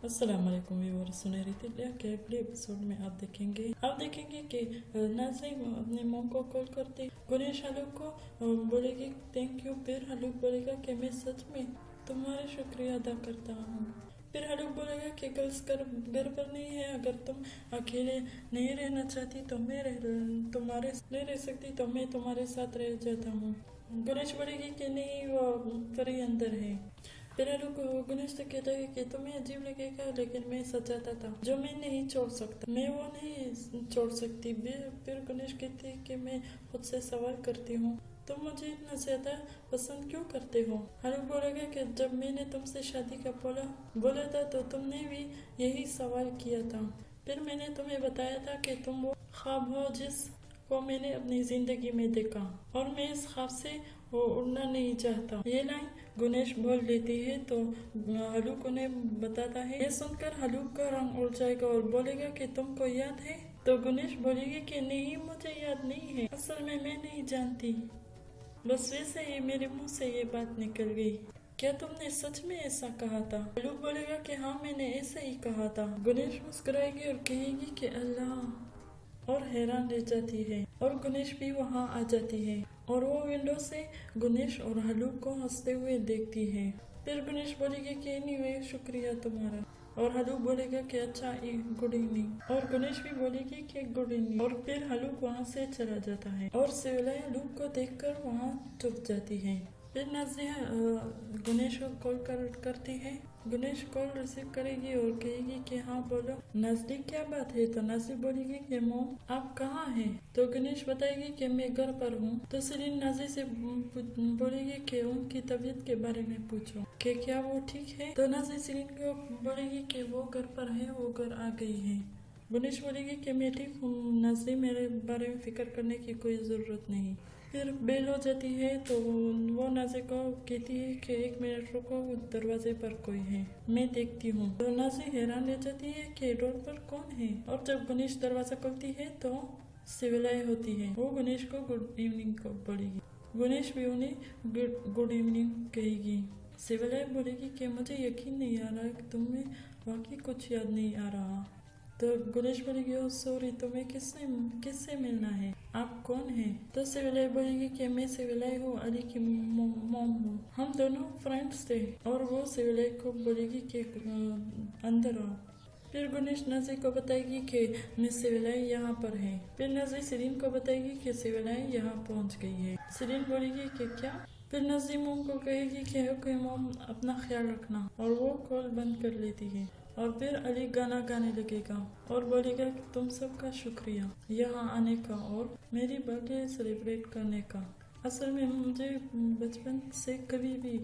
अस्सलाम वालेकुम व्यूअर्स, सुनहरी तितलियां के अगले एपिसोड में आप देखेंगे कि नाज़िम अपने मॉम को कॉल करते गुनेश हलूक को बोलेगी थैंक यू। फिर हलूक बोलेगा कि मैं सच में तुम्हारा शुक्रिया अदा करता हूँ। फिर हलूक बोलेगा कि गर्ल्स घर पर नहीं है, अगर तुम अकेले नहीं रहना चाहती तो मैं तुम्हारे नहीं रह सकती तो मैं तुम्हारे साथ रह जाता हूँ। गुनेश बोलेगी कि नहीं, वो परी अंदर है। फिर गणेश तो कहता है कि तुम्हें अजीब लगेगा, लेकिन मैं सच चाहता था जो मैं नहीं छोड़ सकता, मैं वो नहीं छोड़ सकती। फिर गणेश कहते हैं कि मैं खुद से सवाल करती हूँ, तुम मुझे इतना ज्यादा पसंद क्यों करते हो? हरुक बोलेगा कि जब मैंने तुमसे शादी का बोला था तो तुमने भी यही सवाल किया था। फिर मैंने तुम्हें बताया था कि तुम वो ख्वाब हो जिस को मैंने अपनी जिंदगी में देखा, और मैं इस ख्वाब से वो उड़ना नहीं चाहता। ये लाइन गुनेश बोल लेती है तो हलूक उन्हें बताता है। ये सुनकर हलूक का रंग उड़ जाएगा और बोलेगा कि तुमको याद है? तो गुनेश बोलेगी कि नहीं, मुझे याद नहीं है, असल में मैं नहीं जानती, बस वैसे ही मेरे मुंह से ये बात निकल गई। क्या तुमने सच में ऐसा कहा था? हलूक बोलेगा कि हाँ, मैंने ऐसे ही कहा था। गुनेश मुस्कुराएगी और कहेगी कि अल्लाह, और हैरान रह जाती है। और गुनेश भी वहाँ आ जाती है और वो विंडो से गुनेश और हलूक को हंसते हुए देखती है। फिर गुनेश बोलेगी कि एनीवे, शुक्रिया तुम्हारा। और हलूक बोलेगा कि अच्छा, गुड इवनिंग। और गुनेश भी बोलेगी कि गुड इवनिंग। और फिर हलूक वहाँ से चला जाता है और सिवलाई हलूक को देखकर वहाँ चुप जाती है। फिर नाज़िया गणेश को कॉल करती है। गणेश कॉल रिसीव करेगी और कहेगी कि हाँ बोलो नाज़ली, क्या बात है? तो नाज़ली बोलेगी कि मोम, आप कहाँ हैं? तो गणेश बताएगी कि मैं घर पर हूँ। तो सेलिन नाज़ली से बोलेगी कि उनकी तबीयत के बारे में पूछो कि क्या वो ठीक है। तो नाज़ली सेलिन को बोलेगी कि वो घर पर है, वो घर आ गई है। गणेश बोलेगी कि मैं ठीक हूँ नाज़ली, मेरे बारे में फिक्र करने की कोई ज़रूरत नहीं। फिर बेल हो जाती है तो वो नाज़ी को कहती है कि 1 मिनट रुको, दरवाजे पर कोई है, मैं देखती हूँ। तो नाज़ी हैरान रह जाती है कि डोर पर कौन है। और जब गणेश दरवाजा खोलती है तो सिविलाई होती है। वो गणेश को गुड इवनिंग को बोलेगी। गणेश भी उन्हें गुड इवनिंग कहेगी। सिविलाई बोलेगी कि मुझे यकीन नहीं आ रहा कि तुम्हें वाकई कुछ याद नहीं आ रहा। तो गणेश बोलेगी, ओ सॉरी, तुम्हें किससे मिलना है, आप कौन हैं? तो सिविलाई बोलेगी कि मैं सिविलाई हूँ, अली की मॉम हूँ, हम दोनों फ्रेंड्स थे। और वो सिविलाई को बोलेगी कि अंदर आओ। फिर गणेश नाज़ी को बताएगी कि मिस सिविलाई यहाँ पर है। फिर नाज़ी सिरीन को बताएगी कि सिविलाई यहाँ पहुँच गई है। सिरीन बोलेगी कि क्या? फिर नाज़ी मोम को कहेगी कि ओके मोम, अपना ख्याल रखना, और वो कॉल बंद कर लेती है। और फिर अली गाना गाने लगेगा और बोलेगा कि तुम सबका शुक्रिया यहाँ आने का और मेरी बर्थडे सेलिब्रेट करने का। असल में मुझे बचपन से कभी भी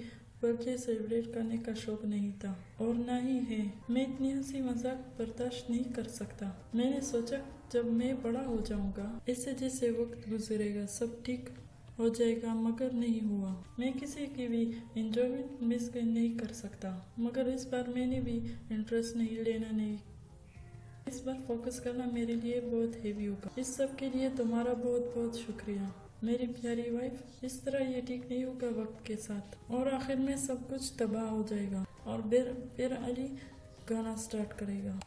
बर्थडे सेलिब्रेट करने का शौक नहीं था, और ना ही है। मैं इतनी हंसी मजाक बर्दाश्त नहीं कर सकता। मैंने सोचा जब मैं बड़ा हो जाऊंगा, इससे जैसे वक्त गुजरेगा सब ठीक हो जाएगा, मगर नहीं हुआ। मैं किसी की भी इंजॉयमेंट मिस नहीं कर सकता, मगर इस बार मैंने भी इंटरेस्ट नहीं। इस बार फोकस करना मेरे लिए बहुत हेवी होगा। इस सब के लिए तुम्हारा बहुत बहुत शुक्रिया मेरी प्यारी वाइफ। इस तरह ये ठीक नहीं होगा वक्त के साथ, और आखिर में सब कुछ तबाह हो जाएगा। और फिर अली गाना स्टार्ट करेगा।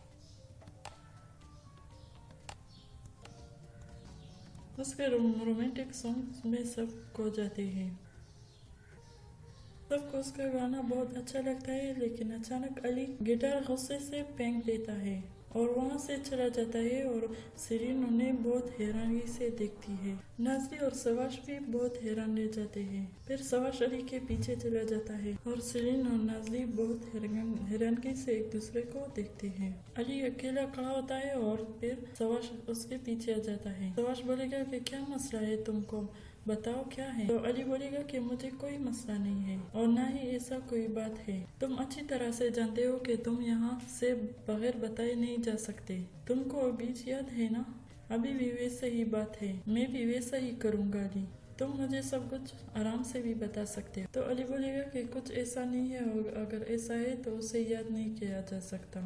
उसके रोमांटिक सॉन्ग में सब खो जाते हैं। सबको उसका गाना बहुत अच्छा लगता है, लेकिन अचानक अली गिटार गुस्से से फेंक देता है और वहाँ से चला जाता है। और सिरीन उन्हें बहुत हैरानी से देखती है। नाज़ली और सवाश भी बहुत हैरान रह जाते हैं। फिर सवाश अली के पीछे चला जाता है और सिरीन और नाज़ली बहुत हैरानगी से एक दूसरे को देखते हैं। अली अकेला खड़ा होता है और फिर सवाश उसके पीछे आ जाता है। सवाश बोलेगा कि क्या मसला है, तुमको बताओ क्या है। तो अली बोलेगा कि मुझे कोई मसला नहीं है और ना ही ऐसा कोई बात है। तुम अच्छी तरह से जानते हो कि तुम यहाँ से बगैर बताए नहीं जा सकते। तुमको बीच याद है ना? अभी भी वैसे ही बात है, मैं भी वैसा ही करूँगा अली। तुम मुझे सब कुछ आराम से भी बता सकते हो। तो अली बोलेगा कि कुछ ऐसा नहीं है, और अगर ऐसा है तो उसे याद नहीं किया जा सकता।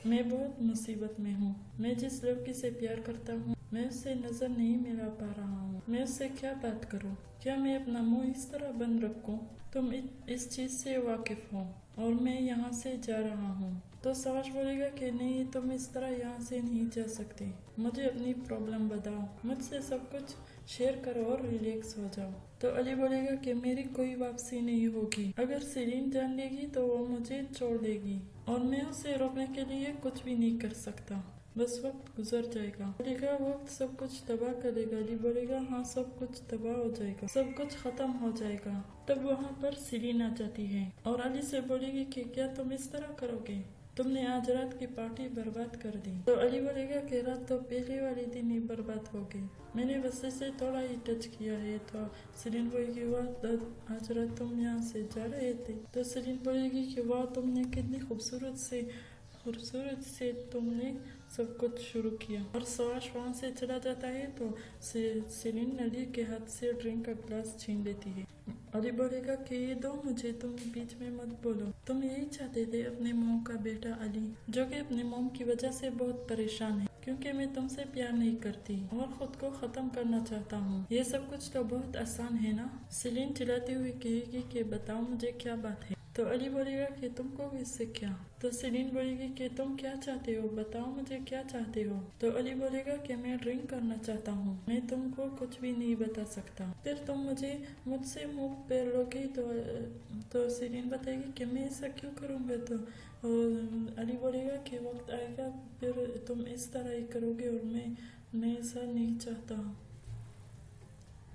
मैं बहुत मुसीबत में हूँ। मैं जिस लड़की से प्यार करता हूँ, मैं उससे नजर नहीं मिला पा रहा हूँ। मैं उससे क्या बात करूँ? क्या मैं अपना मुंह इस तरह बंद रखूँ? तुम इस चीज से वाकिफ हो और मैं यहाँ से जा रहा हूँ। तो सवाश बोलेगा कि नहीं, तुम इस तरह यहाँ से नहीं जा सकते, मुझे अपनी प्रॉब्लम बताओ, मुझसे सब कुछ शेयर करो और रिलैक्स हो जाओ। तो अली बोलेगा कि मेरी कोई वापसी नहीं होगी, अगर सेलिन जान लेगी तो वो मुझे छोड़ देगी और मैं उसे रोकने के लिए कुछ भी नहीं कर सकता, बस वक्त गुजर जाएगा। बोलेगा वक्त सब कुछ तबाह करेगा। अली बोलेगा हाँ, सब कुछ तबाह हो जाएगा, सब कुछ खत्म हो जाएगा। तब वहाँ पर सेलिन आ जाती है और अली से बोलेगी कि क्या तुम इस तरह करोगे, तुमने आज रात की पार्टी बर्बाद कर दी। तो अली बोलेगा कि रात तो पहले वाले दिन ही बर्बाद हो गई, मैंने बस इसे थोड़ा ही टच किया है। तो सेलिन बोलेगी वाह, आज रात तुम यहाँ से जा रहे थे। तो सेलिन बोलेगी कि वाह, तुमने कितनी खूबसूरत से तुमने सब कुछ शुरू किया। और सवाश वहाँ से चला जाता है तो सेलिन अली के हाथ से ड्रिंक का ग्लास छीन लेती है। अली बोलेगा कि ये दो मुझे, तुम बीच में मत बोलो, तुम यही चाहते थे अपने मोम का बेटा अली, जो कि अपने मोम की वजह से बहुत परेशान है क्योंकि मैं तुमसे प्यार नहीं करती और खुद को खत्म करना चाहता हूँ। ये सब कुछ तो बहुत आसान है ना। सेलिन चिल्लाती हुई कहेगी कि बताओ मुझे क्या बात है। तो अली बोलेगा कि तुमको इससे क्या। तो सेलिन बोलेगी कि तुम क्या चाहते हो, बताओ मुझे क्या चाहते हो। तो अली बोलेगा कि मैं ड्रिंक करना चाहता हूँ, मैं तुमको कुछ भी नहीं बता सकता, फिर तुम मुझसे मुंह पे लोगे। तो सेलिन बताएगी कि मैं ऐसा क्यों करूँगा। तो अली बोलेगा कि वक्त आएगा फिर तुम इस तरह ही करोगे और मैं ऐसा नहीं चाहता।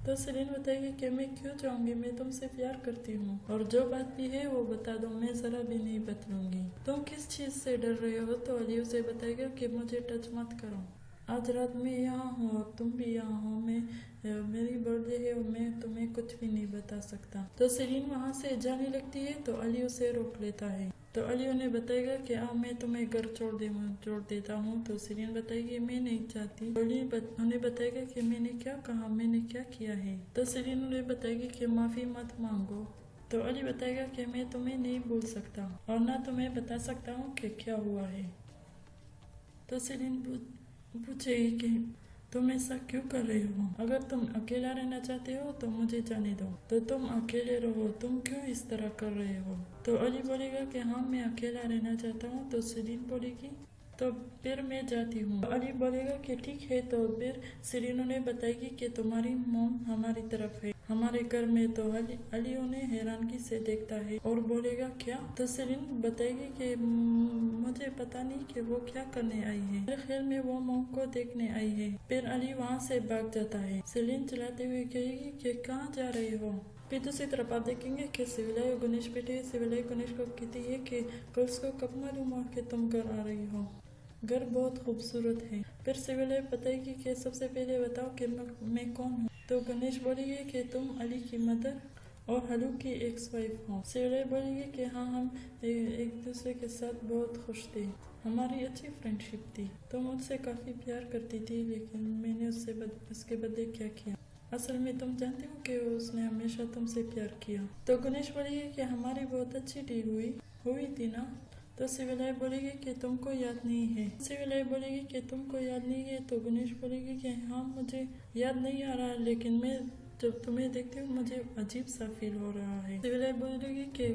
तो सेलिन बताएगी कि मैं क्यों चाहूंगी, मैं तुमसे प्यार करती हूँ और जो बात भी है वो बता दो, मैं जरा भी नहीं बदलूंगी। तुम किस चीज से डर रहे हो। तो अली उसे बताएगा कि मुझे टच मत करो, आज रात में यहाँ हूँ और तुम भी यहाँ हो, मेरी बर्थडे है और मैं तुम्हें कुछ भी नहीं बता सकता। तो सेलिन वहाँ से जाने लगती है तो अली उसे रोक लेता है। तो अली उन्हें बताएगा कि मैं तुम्हें घर छोड़ देता हूँ। तो सेलिन बताएगी मैं नहीं चाहती। अली उन्हें बताएगा कि मैंने क्या कहा, मैंने क्या किया है। तो सेलिन उन्हें बताएगी कि माफी मत मांगो। तो अली बताएगा कि मैं तुम्हें नहीं भूल सकता और ना तुम्हें बता सकता हूँ कि क्या हुआ है। तो सेलिन पूछेगी कि तुम ऐसा क्यों कर रहे हो, अगर तुम अकेला रहना चाहते हो तो मुझे जाने दो। तो तुम अकेले रहो, तुम क्यों इस तरह कर रहे हो। तो अली बोलेगा कि हाँ, मैं अकेला रहना चाहता हूँ। तो सेलिन बोलेगी तो फिर मैं जाती हूँ। अली बोलेगा कि ठीक है। तो फिर सेलिन उन्हें बताएगी कि तुम्हारी मॉम हमारी तरफ है, हमारे घर में। तो अली उन्हें हैरानगी से देखता है और बोलेगा क्या। तो सेलिन बताएगी कि मुझे पता नहीं कि वो क्या करने आई है, मेरे ख्याल में वो मॉम को देखने आई है। फिर अली वहाँ से भाग जाता है। सेलिन चिल्लाते हुए कहेगी कि कहाँ जा रहे हो। फिर दूसरी तरफ आप देखेंगे कि सिविलाई और गणेश बैठे। सिविलाई गणेश को कहती है कि गर्ल्स को कब मालूम हुआ कि तुम घर आ रही हो, घर बहुत खूबसूरत है। फिर सिविलाई बताएगी कि सबसे पहले बताओ कि मैं कौन हूँ। तो गणेश बोलेगी कि तुम अली की मदर और हलू की एक्स वाइफ हो। सिविलाई बोलेगी कि हाँ, हम एक दूसरे के साथ बहुत खुश थे, हमारी अच्छी फ्रेंडशिप थी, तुम मुझसे काफ़ी प्यार करती थी लेकिन मैंने उसके बदले क्या किया। असल में तुम जानती हो कि उसने हमेशा तुमसे प्यार किया। तो गणेश बोलेगी कि हमारी बहुत अच्छी डील हुई थी ना। तो सिविलाई बोलेगी कि तुमको याद नहीं है। सिविलाई बोलेगी कि तुमको याद नहीं है। तो गणेश बोलेगी कि हाँ, मुझे याद नहीं आ रहा, लेकिन मैं जब तुम्हें देखती हूँ मुझे अजीब सा फील हो रहा है। सिविलाई बोलेगी कि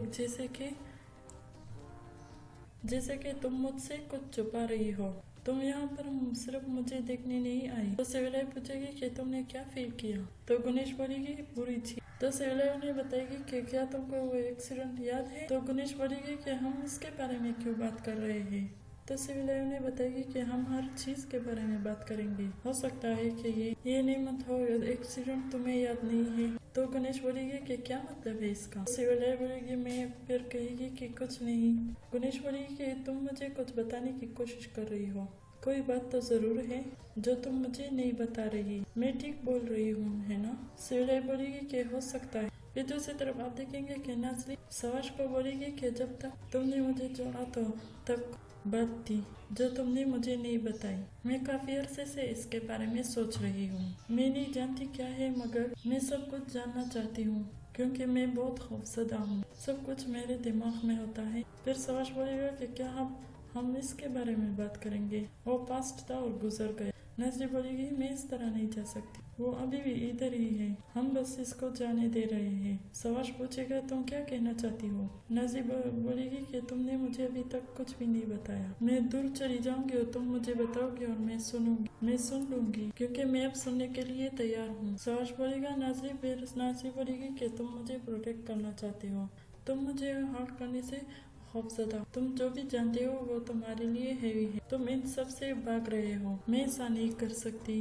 जैसे कि तुम मुझसे कुछ छुपा रही हो, तुम यहाँ पर सिर्फ मुझे देखने नहीं आई। तो सिविलाई पूछेगी कि तुमने क्या फील किया। तो गणेश बोलेगी बुरी चीज। तो सिविलाई उन्हें बताएगी कि क्या तुमको वो एक्सीडेंट याद है। तो गणेश बोलेगी कि हम इसके बारे में क्यों बात कर रहे हैं। तो सिविलाई उन्हें बताएगी कि हम हर चीज के बारे में बात करेंगे, हो सकता है कि ये नहीं मत हो, एक्सीडेंट तुम्हें याद नहीं है। तो गणेश बोलेगी कि क्या मतलब है इसका। सिविलाई बोलेगी मैं, फिर कहेगी कि कुछ नहीं। गणेश बोलेगी कि तुम मुझे कुछ बताने की कोशिश कर रही हो, कोई बात तो जरूर है जो तुम मुझे नहीं बता रही, मैं ठीक बोल रही हूँ है ना। सिविलाई बोलेगी कि हो सकता है। फिर दूसरी तरफ आप देखेंगे कि नाज़ली सवाश को बोलेगी कि जब तक तुमने मुझे छोड़ा तो तब बात थी जो तुमने मुझे नहीं बताई, मैं काफी अरसे से इसके बारे में सोच रही हूँ, मैं नहीं जानती क्या है मगर मैं सब कुछ जानना चाहती हूँ क्योंकि मैं बहुत खौफजदा हूँ, सब कुछ मेरे दिमाग में होता है। फिर सवाश बोलेगा कि क्या हम इसके बारे में बात करेंगे, वो पास्ट था और गुजर गया, नजरी बोलेगी मैं इस तरह नहीं जा सकती, वो अभी भी इधर ही है, हम बस इसको जाने दे रहे हैं। सवाश पूछेगा तुम क्या कहना चाहती हो? नजरी बोलेगी कि तुमने मुझे अभी तक कुछ भी नहीं बताया, मैं दूर चली जाऊंगी और तुम मुझे बताओगे और मैं सुन लूंगी क्योंकि मैं अब सुनने के लिए तैयार हूँ। सवाश बोलेगा नजरी बोलेगी कि तुम मुझे प्रोटेक्ट करना चाहते हो, तुम मुझे हर्ट करने से खौफजदा, तुम जो भी जानते हो वो तुम्हारे लिए हैवी है, तुम इन सब से भाग रहे हो। मैं ऐसा नहीं कर सकती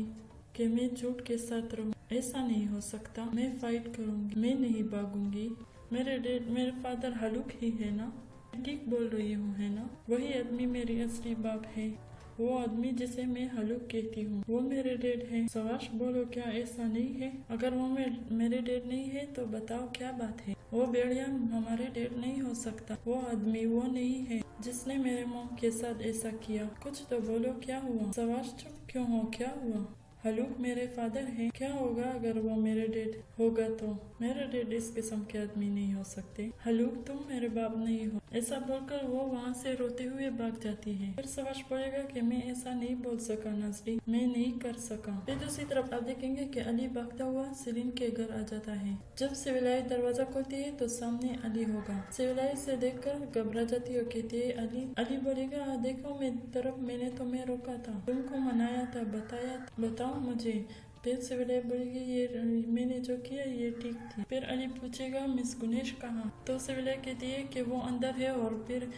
कि मैं झूठ के साथ रहूं, ऐसा नहीं हो सकता, मैं फाइट करूंगी, मैं नहीं भागूंगी। मेरे फादर हलूक ही है ना? ठीक बोल रही हूँ है ना? वही आदमी मेरी असली बाप है, वो आदमी जिसे मैं हलूक कहती हूँ, वो मेरे डैड है। सवाश बोलो क्या ऐसा नहीं है? अगर वो मेरे डैड नहीं है तो बताओ क्या बात है? वो भेड़िया हमारे डैड नहीं हो सकता, वो आदमी वो नहीं है जिसने मेरे मॉम के साथ ऐसा किया। कुछ तो बोलो क्या हुआ? सवाश चुप क्यों हो, क्या हुआ? हलूक मेरे फादर है, क्या होगा अगर वो मेरे डैड होगा तो? मेरे डैड इस किस्म के आदमी नहीं हो सकते। हलूक तुम मेरे बाप नहीं हो। ऐसा बोलकर वो वहाँ से रोते हुए भाग जाती है। फिर सवाश बोलेगा कि मैं ऐसा नहीं बोल सका नजरी, मैं नहीं कर सका। फिर दूसरी तरफ आप देखेंगे कि अली भागता हुआ सेलिन के घर आ जाता है। जब सिविलाई दरवाजा खोलती है तो सामने अली होगा। सिविलाई से देखकर घबरा जाती और कहती है अली बोलेगा देखो मैंने तुम्हें रोका था, तुमको मनाया था, बताओ मुझे। फिर सिविलाई बोलेगी ये मैंने जो किया ये ठीक थी। फिर अली पूछेगा मिस गुनेश कहाँ? तो सिविलाई कहती है कि वो अंदर है और फिर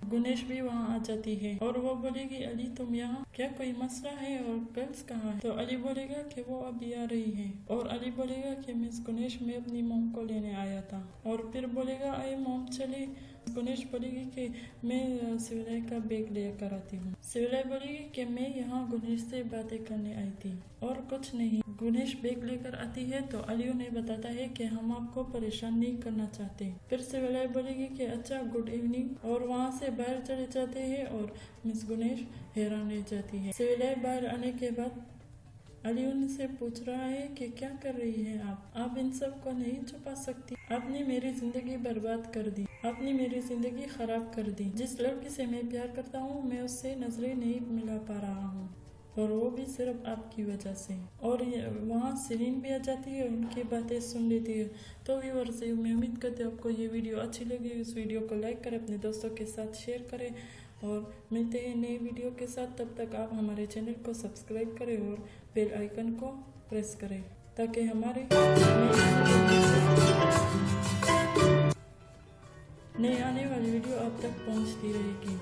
गुनेश भी वहाँ आ जाती है और वो बोलेगी अली तुम यहाँ, क्या कोई मसला है और गर्ल्स कहाँ है? तो अली बोलेगा कि वो अभी आ रही है और अली बोलेगा कि मिस गुनेश मैं अपनी मॉम को लेने आया था और फिर बोलेगा अरे मॉम चले। गुनेश बोलेगी कि मैं सिविलाई का बैग लेकर आती हूँ। सिविलाई बोलेगी कि मैं यहाँ गुनेश से बातें करने आई थी और कुछ नहीं। गुनेश बैग लेकर आती है तो अली उन्हें बताता है कि हम आपको परेशान नहीं करना चाहते। फिर सिविलाई बोलेगी कि अच्छा गुड इवनिंग और वहाँ से बाहर चले जाते हैं और मिस गुनेश हैरान रह जाती है। सिविलाई बाहर आने के बाद अली उनसे पूछ रहा है कि क्या कर रही है आप इन सब को नहीं छुपा सकती, आपने मेरी जिंदगी बर्बाद कर दी, आपने मेरी जिंदगी खराब कर दी। जिस लड़की से मैं प्यार करता हूँ मैं उससे नजरें नहीं मिला पा रहा हूँ और वो भी सिर्फ आपकी वजह से। और वहाँ सेलिन भी आ जाती है, उनकी बातें सुन लेती है। तो व्यूअर्स मैं उम्मीद करती हूँ आपको ये वीडियो अच्छी लगी। इस वीडियो को लाइक करें, अपने दोस्तों के साथ शेयर करें और मिलते हैं नए वीडियो के साथ। तब तक आप हमारे चैनल को सब्सक्राइब करें और बेल आइकन को प्रेस करें ताकि हमारे नए आने वाली वीडियो आप तक पहुंचती रहेगी।